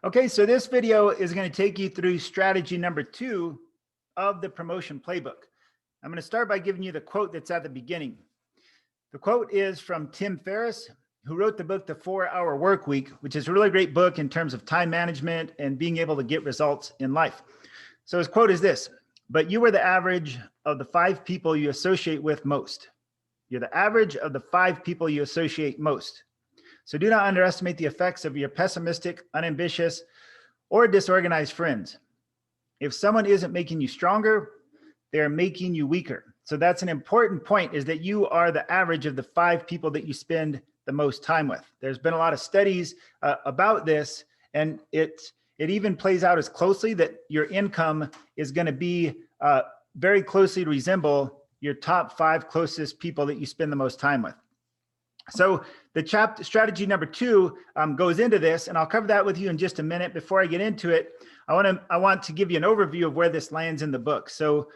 Okay, so this video is going to take you through strategy number 2 of the promotion playbook. I'm going to start by giving you the quote that's at the beginning. The quote is from Tim Ferriss, who wrote the book, The 4-Hour Workweek, which is a really great book in terms of time management and being able to get results in life. So his quote is this: "But you are the average of the 5 people you associate with most." You're the average of the 5 people you associate most. So do not underestimate the effects of your pessimistic, unambitious, or disorganized friends. If someone isn't making you stronger, they're making you weaker. So that's an important point, is that you are the average of the 5 people that you spend the most time with. There's been a lot of studies about this, and it even plays out as closely that your income is going to be very closely resemble your top 5 closest people that you spend the most time with. So the strategy number 2 goes into this, and I'll cover that with you in just a minute. Before I get into it, I want to give you an overview of where this lands in the book. So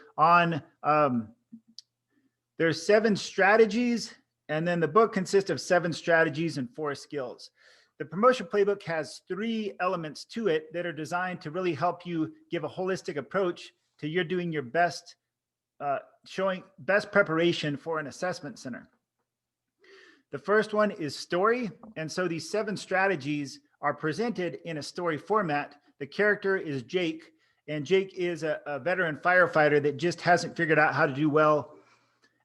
there's 7 strategies, and then the book consists of 7 strategies and 4 skills. The promotion playbook has 3 elements to it that are designed to really help you give a holistic approach to you're doing your best, showing best preparation for an assessment center. The first one is story. And so these 7 strategies are presented in a story format. The character is Jake, and Jake is a veteran firefighter that just hasn't figured out how to do well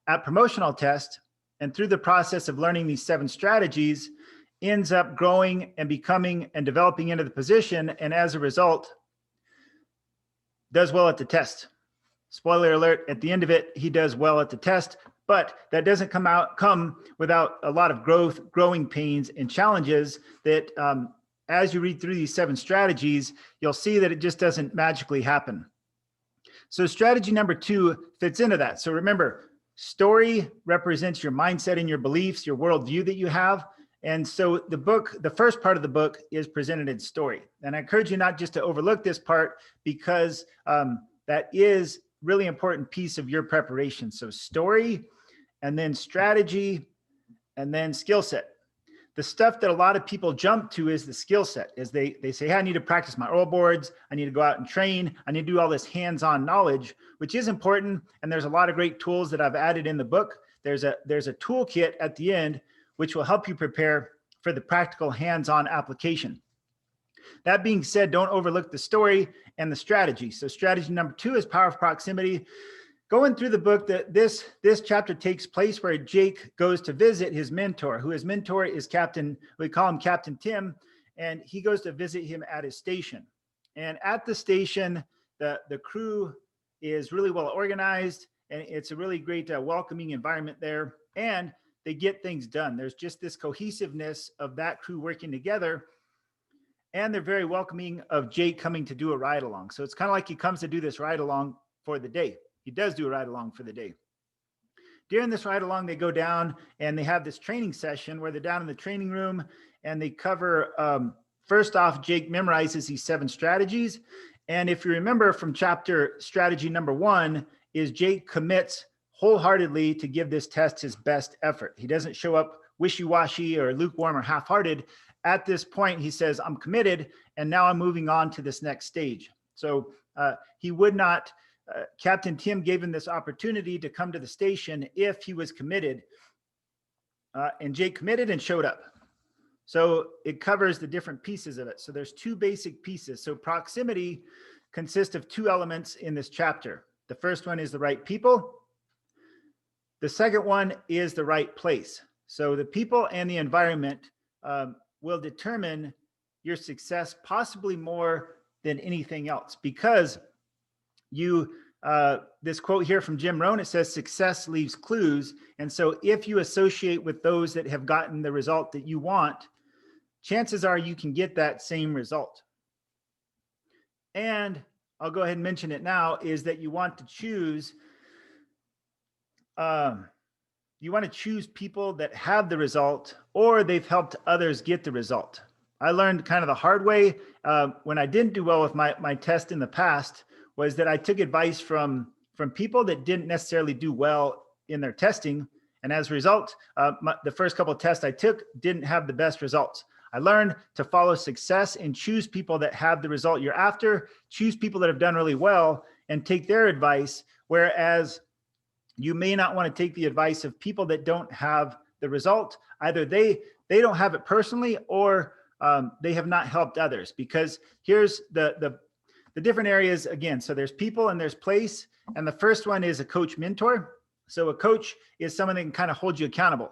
at promotional tests. And through the process of learning these 7 strategies, ends up growing and becoming and developing into the position. And as a result, does well at the test. Spoiler alert, at the end of it, he does well at the test. But that doesn't come without a lot of growing pains and challenges that as you read through these 7 strategies, you'll see that it just doesn't magically happen. So strategy number 2 fits into that. So remember, story represents your mindset and your beliefs, your worldview that you have. And so the first part of the book is presented in story. And I encourage you not just to overlook this part, because that is really important piece of your preparation. So story, and then strategy, and then skill set. The stuff that a lot of people jump to is the skill set, is they say, hey, I need to practice my oil boards. I need to go out and train. I need to do all this hands-on knowledge, which is important. And there's a lot of great tools that I've added in the book. There's a toolkit at the end, which will help you prepare for the practical hands-on application. That being said, don't overlook the story and the strategy. So strategy number 2 is power of proximity. Going through the book, this chapter takes place where Jake goes to visit his mentor, who his mentor is Captain, we call him Captain Tim, and he goes to visit him at his station. And at the station, the crew is really well organized, and it's a really great welcoming environment there, and they get things done. There's just this cohesiveness of that crew working together, and they're very welcoming of Jake coming to do a ride along. So it's kind of like he comes to do this ride along for the day. He does do a ride along for the day. During this ride along, they go down and they have this training session where they're down in the training room, and they cover, first off, Jake memorizes these 7 strategies. And if you remember from strategy number 1, is Jake commits wholeheartedly to give this test his best effort. He doesn't show up wishy-washy or lukewarm or half-hearted. At this point, he says, I'm committed, and now I'm moving on to this next stage. So he would not, Captain Tim gave him this opportunity to come to the station if he was committed, and Jake committed and showed up. So it covers the different pieces of it. So there's 2 basic pieces. So proximity consists of 2 elements in this chapter. The first one is the right people. The second one is the right place. So the people and the environment will determine your success possibly more than anything else, because this quote here from Jim Rohn, it says, success leaves clues. And so if you associate with those that have gotten the result that you want, chances are you can get that same result. And I'll go ahead and mention it now, is that you want to choose people that have the result, or they've helped others get the result. I learned kind of the hard way when I didn't do well with my test in the past, was that I took advice from people that didn't necessarily do well in their testing. And as a result, the first couple of tests I took didn't have the best results. I learned to follow success and choose people that have the result you're after, choose people that have done really well and take their advice. Whereas you may not want to take the advice of people that don't have the result. Either they don't have it personally, or they have not helped others. Because here's the different areas again. So there's people and there's place. And the first one is a coach mentor. So a coach is someone that can kind of hold you accountable.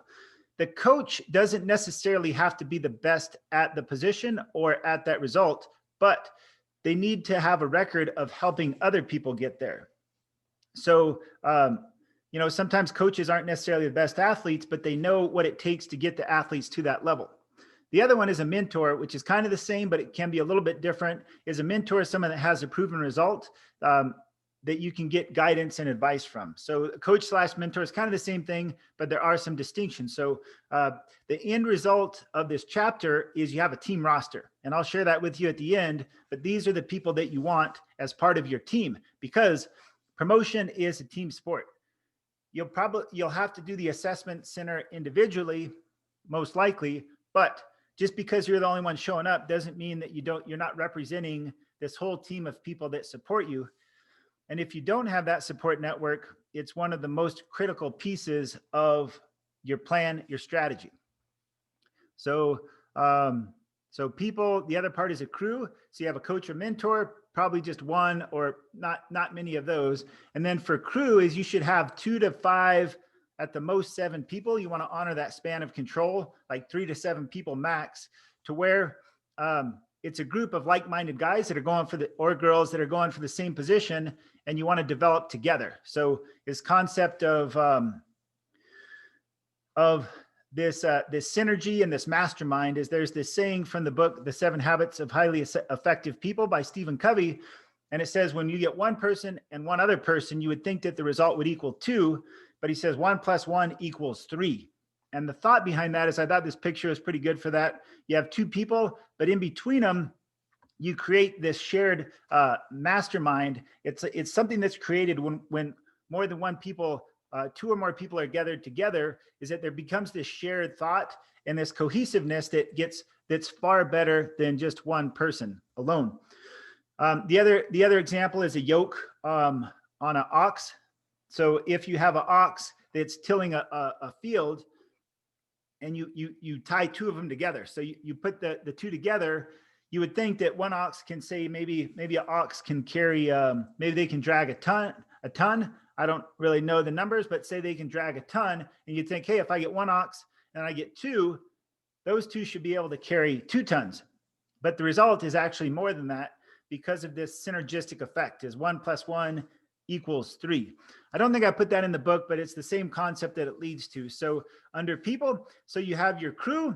The coach doesn't necessarily have to be the best at the position or at that result, but they need to have a record of helping other people get there. So, sometimes coaches aren't necessarily the best athletes, but they know what it takes to get the athletes to that level. The other one is a mentor, which is kind of the same, but it can be a little bit different. Is a mentor someone that has a proven result that you can get guidance and advice from. So a coach / mentor is kind of the same thing, but there are some distinctions. So the end result of this chapter is you have a team roster, and I'll share that with you at the end. But these are the people that you want as part of your team, because promotion is a team sport. You'll have to do the assessment center individually, most likely, but just because you're the only one showing up doesn't mean that you're not representing this whole team of people that support you. And if you don't have that support network, it's one of the most critical pieces of your plan, your strategy. So people, the other part is a crew. So you have a coach or mentor, probably just one or not many of those. And then for crew is you should have 2 to 5, at the most 7 people. You want to honor that span of control, like 3 to 7 people max, to where it's a group of like-minded guys that are going for or girls that are going for the same position, and you want to develop together. So this concept of this synergy and this mastermind is, there's this saying from the book, The 7 Habits of Highly Effective People by Stephen Covey. And it says, when you get one person and one other person, you would think that the result would equal 2, but he says 1 + 1 = 3. And the thought behind that is, I thought this picture is pretty good for that. You have 2 people, but in between them, you create this shared mastermind. It's something that's created when more than 2 or more people are gathered together, is that there becomes this shared thought and this cohesiveness that's far better than just one person alone. The other example is a yoke on an ox. So if you have an ox that's tilling a field, and you tie 2 of them together, so you put the 2 together, you would think that one ox can say, maybe an ox can carry, maybe they can drag a ton. I don't really know the numbers, but say they can drag a ton, and you'd think, hey, if I get 1 ox and I get 2, those 2 should be able to carry 2 tons. But the result is actually more than that, because of this synergistic effect, is 1 + 1 = 3. I don't think I put that in the book, but it's the same concept that it leads to. So under people, so you have your crew.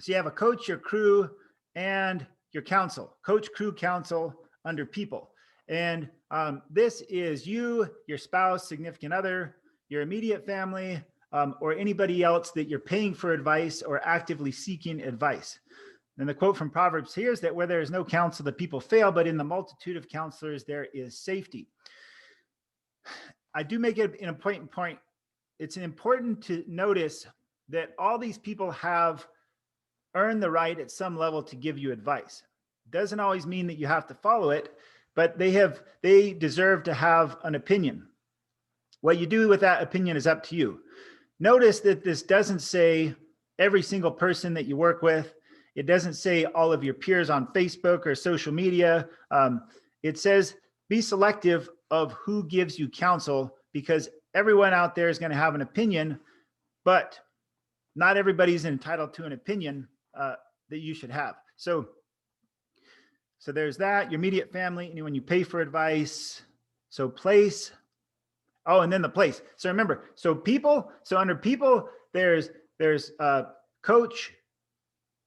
So you have a coach, your crew, and your counsel. Coach, crew, counsel under people. And this is you, your spouse, significant other, your immediate family, or anybody else that you're paying for advice or actively seeking advice. And the quote from Proverbs here is that where there is no counsel, the people fail, but in the multitude of counselors, there is safety. I do make it an important point. It's important to notice that all these people have earned the right at some level to give you advice. Doesn't always mean that you have to follow it, but they deserve to have an opinion. What you do with that opinion is up to you. Notice that this doesn't say every single person that you work with. It doesn't say all of your peers on Facebook or social media. It says be selective of who gives you counsel, because everyone out there is going to have an opinion, but not everybody's entitled to an opinion that you should have. So there's that, your immediate family, anyone you pay for advice. So place. Oh, and then the place. So remember, so people, so under people, there's coach,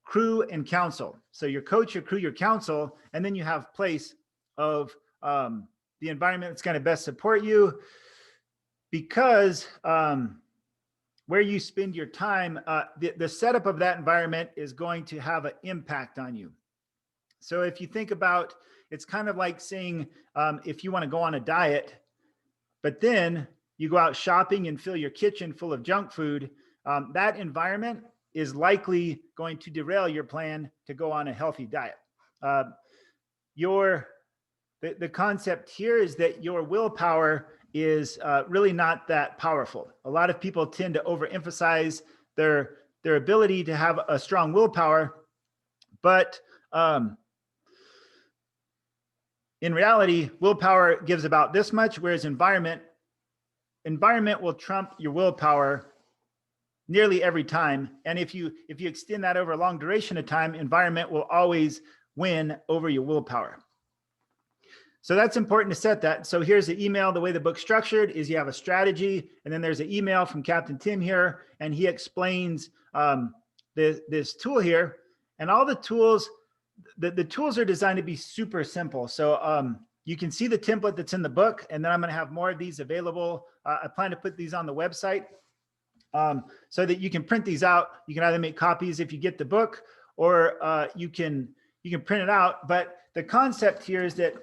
crew, and counsel. So your coach, your crew, your counsel, and then you have place of the environment that's going to best support you, because where you spend your time, the setup of that environment is going to have an impact on you. So if you think about, it's kind of like saying, if you want to go on a diet, but then you go out shopping and fill your kitchen full of junk food, that environment is likely going to derail your plan to go on a healthy diet. The concept here is that your willpower is really not that powerful. A lot of people tend to overemphasize their ability to have a strong willpower, but in reality, willpower gives about this much, whereas environment will trump your willpower nearly every time. And if you extend that over a long duration of time, environment will always win over your willpower. So that's important to set that. So here's the email. The way the book's structured is you have a strategy, and then there's an email from Captain Tim here, and he explains this tool here. And all the tools, the tools are designed to be super simple. So you can see the template that's in the book, and then I'm going to have more of these available. I plan to put these on the website so that you can print these out. You can either make copies if you get the book, or you can print it out. But the concept here is that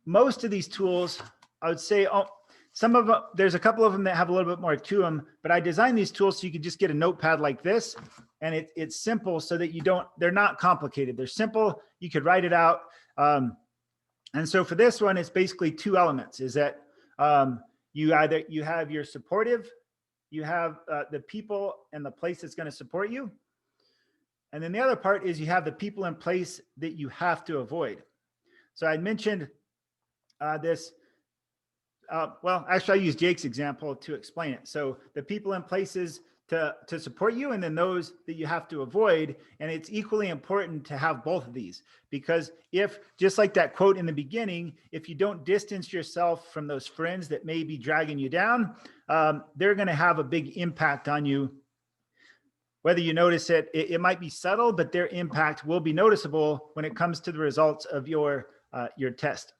most of these tools, I would say, some of them, there's a couple of them that have a little bit more to them, but I designed these tools so you can just get a notepad like this, and it's simple so that they're not complicated. They're simple. You could write it out. And so for this one, it's basically two elements, is that you have your supportive, you have the people and the place that's going to support you. And then the other part is you have the people in place that you have to avoid. So I mentioned this, well, actually I use Jake's example to explain it. So the people in places to support you, and then those that you have to avoid. And it's equally important to have both of these, because if, just like that quote in the beginning, if you don't distance yourself from those friends that may be dragging you down, they're going to have a big impact on you. Whether you notice it, it might be subtle, but their impact will be noticeable when it comes to the results of your test.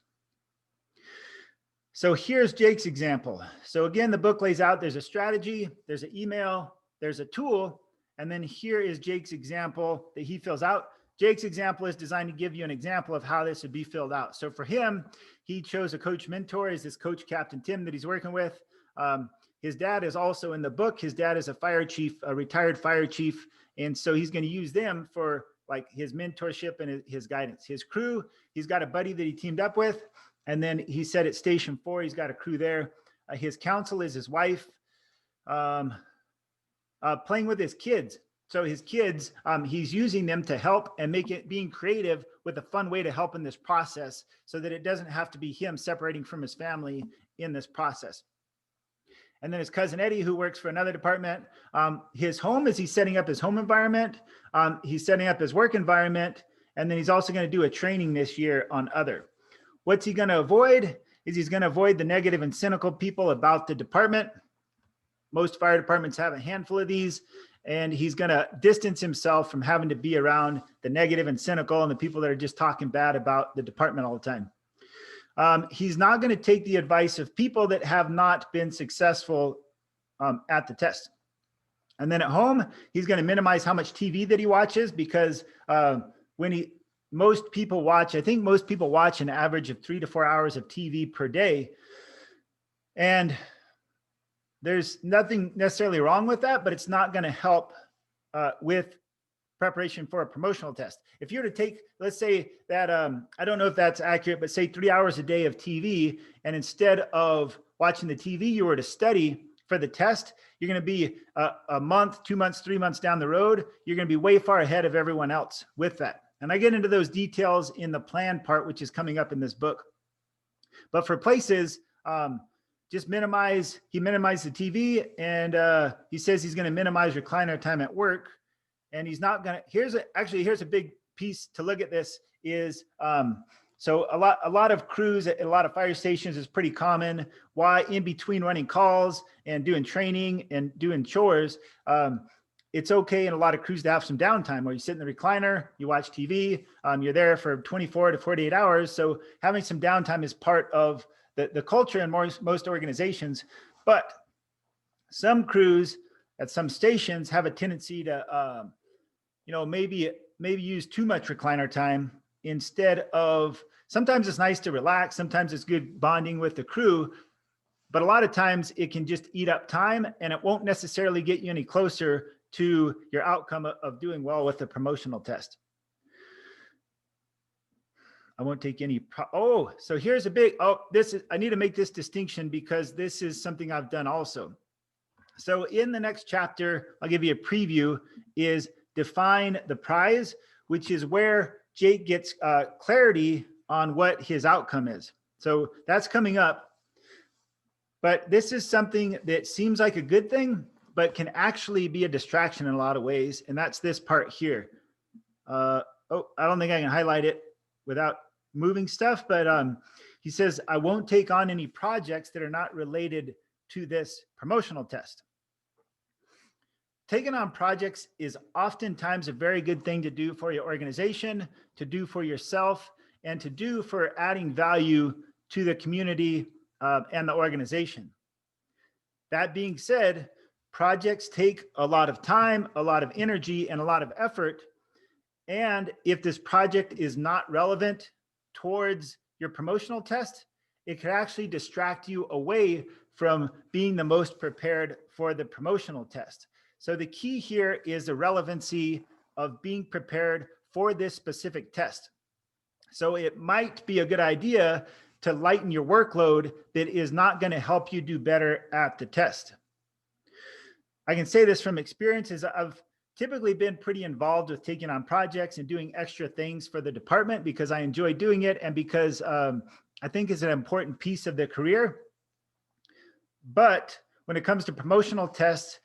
So here's Jake's example. So again, the book lays out, there's a strategy, there's an email, there's a tool, and then here is Jake's example that he fills out. Jake's example is designed to give you an example of how this would be filled out. So for him, he chose a coach mentor as this coach, Captain Tim, that he's working with. His dad is also in the book. His dad is a fire chief, a retired fire chief. And so he's going to use them for like his mentorship and his guidance. His crew, he's got a buddy that he teamed up with. And then he said at Station 4, he's got a crew there. His counsel is his wife, playing with his kids. So his kids, he's using them to help and being creative with a fun way to help in this process, so that it doesn't have to be him separating from his family in this process. And then his cousin Eddie, who works for another department, his home is he's setting up his home environment. He's setting up his work environment. And then he's also going to do a training this year on other. What's he going to avoid? He's going to avoid the negative and cynical people about the department. Most fire departments have a handful of these, and he's going to distance himself from having to be around the negative and cynical and the people that are just talking bad about the department all the time. He's not going to take the advice of people that have not been successful at the test. And then at home, he's going to minimize how much TV that he watches, because most people watch an average of 3 to 4 hours of TV per day. And there's nothing necessarily wrong with that, but it's not going to help with preparation for a promotional test. If you were to take, let's say that, I don't know if that's accurate, but say 3 hours a day of TV, and instead of watching the TV, you were to study for the test, you're going to be a month, 2 months, 3 months down the road, you're going to be way far ahead of everyone else with that. And I get into those details in the plan part, which is coming up in this book. But for places, just he minimized the TV, and he says he's going to minimize recliner time at work. And he's not going to, here's a big piece to look at this is, so a lot of crews at a lot of fire stations is pretty common. Why in between running calls and doing training and doing chores, it's okay in a lot of crews to have some downtime where you sit in the recliner, you watch TV, you're there for 24 to 48 hours. So having some downtime is part of the culture in most organizations. But some crews at some stations have a tendency to, maybe use too much recliner time instead of, sometimes it's nice to relax. Sometimes it's good bonding with the crew, but a lot of times it can just eat up time, and it won't necessarily get you any closer to your outcome of doing well with the promotional test. I won't take any. So here's a big, I need to make this distinction because this is something I've done also. So in the next chapter, I'll give you a preview, is define the prize, which is where Jake gets clarity on what his outcome is. So that's coming up. But this is something that seems like a good thing, but can actually be a distraction in a lot of ways. And that's this part here. I don't think I can highlight it without moving stuff, but he says, I won't take on any projects that are not related to this promotional test. Taking on projects is oftentimes a very good thing to do for your organization, to do for yourself, and to do for adding value to the community and the organization. That being said, projects take a lot of time, a lot of energy, and a lot of effort. And if this project is not relevant towards your promotional test, it could actually distract you away from being the most prepared for the promotional test. So the key here is the relevancy of being prepared for this specific test. So it might be a good idea to lighten your workload that is not going to help you do better at the test. I can say this from experience, as I've typically been pretty involved with taking on projects and doing extra things for the department because I enjoy doing it and because I think it's an important piece of the career. But when it comes to promotional tests,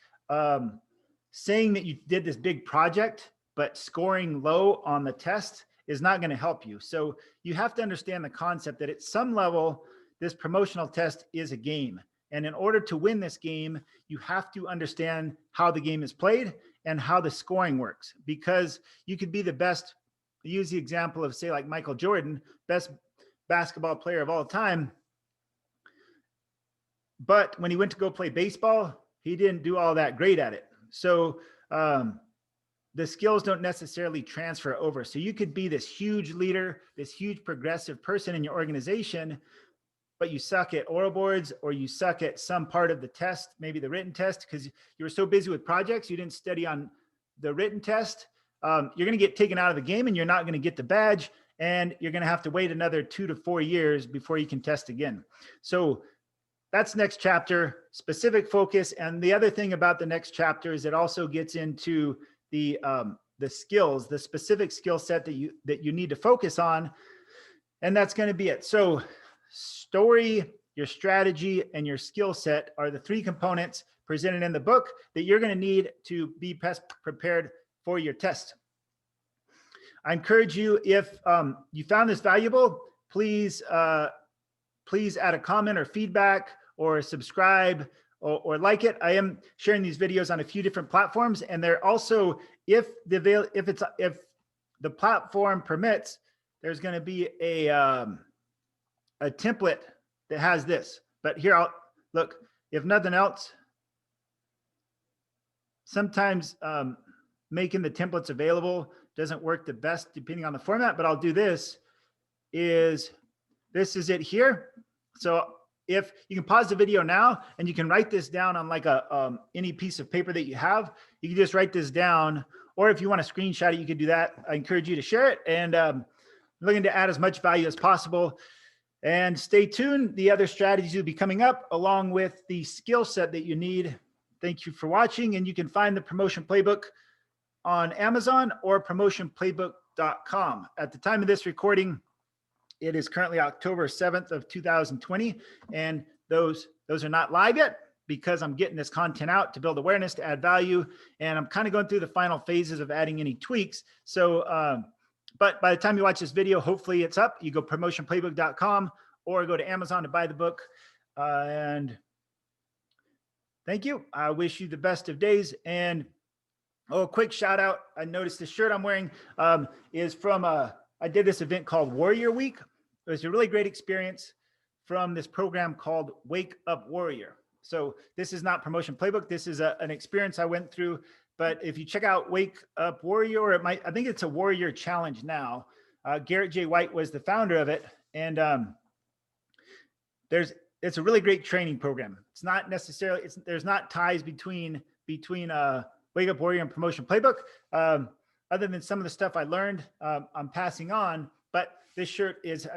saying that you did this big project, but scoring low on the test is not going to help you. So you have to understand the concept that at some level, this promotional test is a game. And in order to win this game, you have to understand how the game is played and how the scoring works, because you could be the best. Use the example of, say, like Michael Jordan, best basketball player of all time. But when he went to go play baseball, he didn't do all that great at it. So the skills don't necessarily transfer over. So you could be this huge leader, this huge progressive person in your organization, but you suck at oral boards or you suck at some part of the test, maybe the written test, because you were so busy with projects, you didn't study on the written test. You're going to get taken out of the game and you're not going to get the badge, and you're going to have to wait another 2 to 4 years before you can test again. So that's next chapter, specific focus. And the other thing about the next chapter is it also gets into the skills, the specific skill set that you need to focus on. And that's going to be it. So story, your strategy, and your skill set are the 3 components presented in the book that you're going to need to be best prepared for your test. I encourage you, if you found this valuable, please add a comment or feedback or subscribe or like it. I am sharing these videos on a few different platforms, and they're also, if the platform permits, there's going to be a template that has this. But here, I'll look, if nothing else, sometimes making the templates available doesn't work the best depending on the format, but I'll do this. This is it here. So if you can pause the video now and you can write this down on like any piece of paper that you have, you can just write this down. Or if you want to screenshot it, you can do that. I encourage you to share it, and looking to add as much value as possible. And stay tuned. The other strategies will be coming up along with the skill set that you need. Thank you for watching. And you can find the promotion playbook on Amazon or promotionplaybook.com. At the time of this recording, it is currently October 7th of 2020. And those are not live yet because I'm getting this content out to build awareness, to add value. And I'm kind of going through the final phases of adding any tweaks. So, but by the time you watch this video, hopefully it's up. You go promotionplaybook.com or go to Amazon to buy the book. And thank you. I wish you the best of days. And a quick shout out. I noticed the shirt I'm wearing is from, I did this event called Warrior Week. It was a really great experience from this program called Wake Up Warrior. So this is not Promotion Playbook. This is an experience I went through. But if you check out Wake Up Warrior, or I think it's a Warrior Challenge now. Garrett J. White was the founder of it. And it's a really great training program. It's not necessarily, there's not ties between Wake Up Warrior and Promotion Playbook. Other than some of the stuff I learned, I'm passing on, but this shirt is,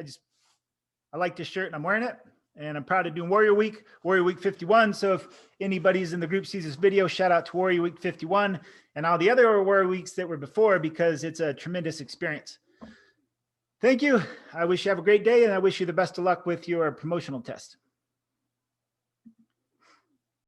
I like this shirt and I'm wearing it. And I'm proud of doing Warrior Week 51. So if anybody's in the group sees this video, shout out to Warrior Week 51 and all the other Warrior Weeks that were before, because it's a tremendous experience. Thank you. I wish you have a great day, and I wish you the best of luck with your promotional test.